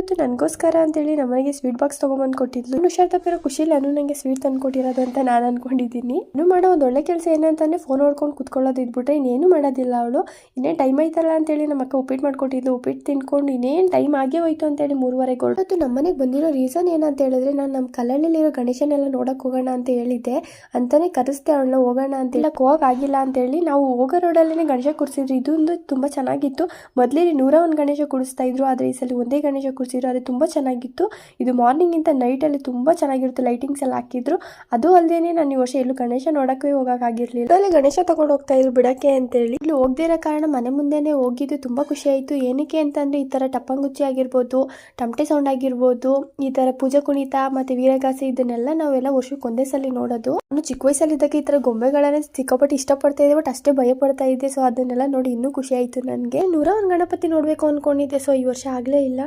ಇವತ್ತು ನನಗೋಸ್ಕರ ಅಂತೇಳಿ ನಮ್ಮನೆಗೆ ಸ್ವೀಟ್ ಬಾಕ್ಸ್ ತೊಗೊಂಬಂದು ಕೊಟ್ಟಿದ್ಲು. ಹುಷಾರ್ ತಪ್ಪಿರೋ ಖುಷಿಲಿ ಅನು ನನಗೆ ಸ್ವೀಟ್ ತಂದು ಕೊಟ್ಟಿರೋದು ಅಂತ ನಾನು ಅನ್ಕೊಂಡಿದ್ದೀನಿ. ಇನ್ನು ಮಾಡೋ ಒಂದು ಒಳ್ಳೆ ಕೆಲಸ ಏನಂತಾನೆ ಫೋನ್ ನೋಡ್ಕೊಂಡು ಕುತ್ಕೊಳ್ಳೋದು ಇದ್ಬಿಟ್ರೆ ಇನ್ನೇನು ಮಾಡೋದಿಲ್ಲ ಅವಳು. ಇನ್ನೇನು ಟೈಮ್ ಆಯ್ತಲ್ಲ ಅಂತೇಳಿ ನಮ್ಮ ಅಕ್ಕ ಉಪ್ಪಿಟ್ಟು ಮಾಡ್ಕೊಟ್ಟಿದ್ಲು. ಉಪ್ಪಿಟ್ಟು ತಿನ್ಕೊಂಡು ಇನ್ನೇನು ಟೈಮ್ ಆಗೇ ಹೋಯ್ತು ಅಂತೇಳಿ 3:30 ಹೊರಟು ನಮ್ಮನೆಗೆ ಬಂದಿರೋ ರೀಸನ್ ಏನಂತ ಹೇಳಿದ್ರೆ ನಾನು ನಮ್ಮ ಕಲ್ಲಳ್ಳಿಲಿರೋ ಗಣೇಶನೆಲ್ಲ ನೋಡಕ್ ಹೋಗೋಣ ಅಂತ ಹೇಳಿದ್ದೆ ಅಂತಾನೆ ಕರೆಸ್ದೆ ಅವಳನ್ನ ಹೋಗೋಣ ಅಂತ ಹೇಳಕ್ ಹೋಗಾಗಿಲ್ಲ ಅಂತೇಳಿ ನಾವು ಹೋಗೋ ರೋಡಲ್ಲೇ ಗಣೇಶ ಕೂರಿಸಿದ್ರು. ಇದೊಂದು ತುಂಬಾ ಚೆನ್ನಾಗಿತ್ತು. ಮೊದಲೇ 101 ಗಣೇಶ ಕೂರಿಸ್ತಾ ಇದ್ರು, ಆದರೆ ಈ ಸಲ ಒಂದೇ ಗಣೇಶ ಕೂರಿಸಿದ್ರು. ಅದು ತುಂಬಾ ಚೆನ್ನಾಗಿತ್ತು. ಇದು ಮಾರ್ನಿಂಗ್ ಇಂತ ನೈಟ್ ಅಲ್ಲಿ ತುಂಬಾ ಚೆನ್ನಾಗಿರುತ್ತೆ. ಲೈಟಿಂಗ್ಸ್ ಎಲ್ಲ ಹಾಕಿದ್ರು. ಅದು ಅಲ್ಲದೇನೆ ನಾನು ಈ ವರ್ಷ ಎಲ್ಲೂ ಗಣೇಶ ನೋಡಕ್ಕೆ ಹೋಗಕ್ಕಾಗಿರ್ಲಿಲ್ಲ. ಅಲ್ಲಿ ಗಣೇಶ ತಗೊಂಡು ಹೋಗ್ತಾ ಇದ್ರು ಬಿಡಕ್ಕೆ ಅಂತೇಳಿ. ಇಲ್ಲಿ ಹೋಗದೇ ಇರೋ ಕಾರಣ ಮನೆ ಮುಂದೆನೆ ಹೋಗಿದ್ದು ತುಂಬಾ ಖುಷಿ ಆಯ್ತು. ಏನಕ್ಕೆ ಅಂತಂದ್ರೆ ಈ ತರ ಟಪ್ಪಂಗುಚ್ಚಿ ಆಗಿರ್ಬೋದು, ಟಮಟೆ ಸೌಂಡ್ ಆಗಿರ್ಬೋದು, ಈ ತರ ಪೂಜಾ ಕುಣಿತ ಮತ್ತೆ ವೀರಗಾಸೆ ಇದನ್ನೆಲ್ಲ ನಾವೆಲ್ಲ ವರ್ಷಕ್ಕೆ ಒಂದೇ ಸಲ ನೋಡೋದು. ನಾನು ಚಿಕ್ಕ ವಯಸ್ಸಲ್ಲಿದ್ದಾಗ ಈ ತರ ಗೊಂಬೆಗಳನ್ನ ಸಿಕ್ಕಾಪಟ್ಟು ಇಷ್ಟಪಡ್ತಾ ಇದ್ದೆ, ಬಟ್ ಅಷ್ಟೇ ಭಯ ಪಡ್ತಾ ಇದ್ದೆ. ಸೊ ಅದನ್ನೆಲ್ಲ ನೋಡಿ ಇನ್ನೂ ಖುಷಿ ಆಯ್ತು ನನಗೆ. 101 ಗಣಪತಿ ನೋಡ್ಬೇಕು ಅನ್ಕೊಂಡಿದ್ದೆ. ಸೊ ಈ ವರ್ಷ ಆಗ್ಲೇ ಇಲ್ಲ.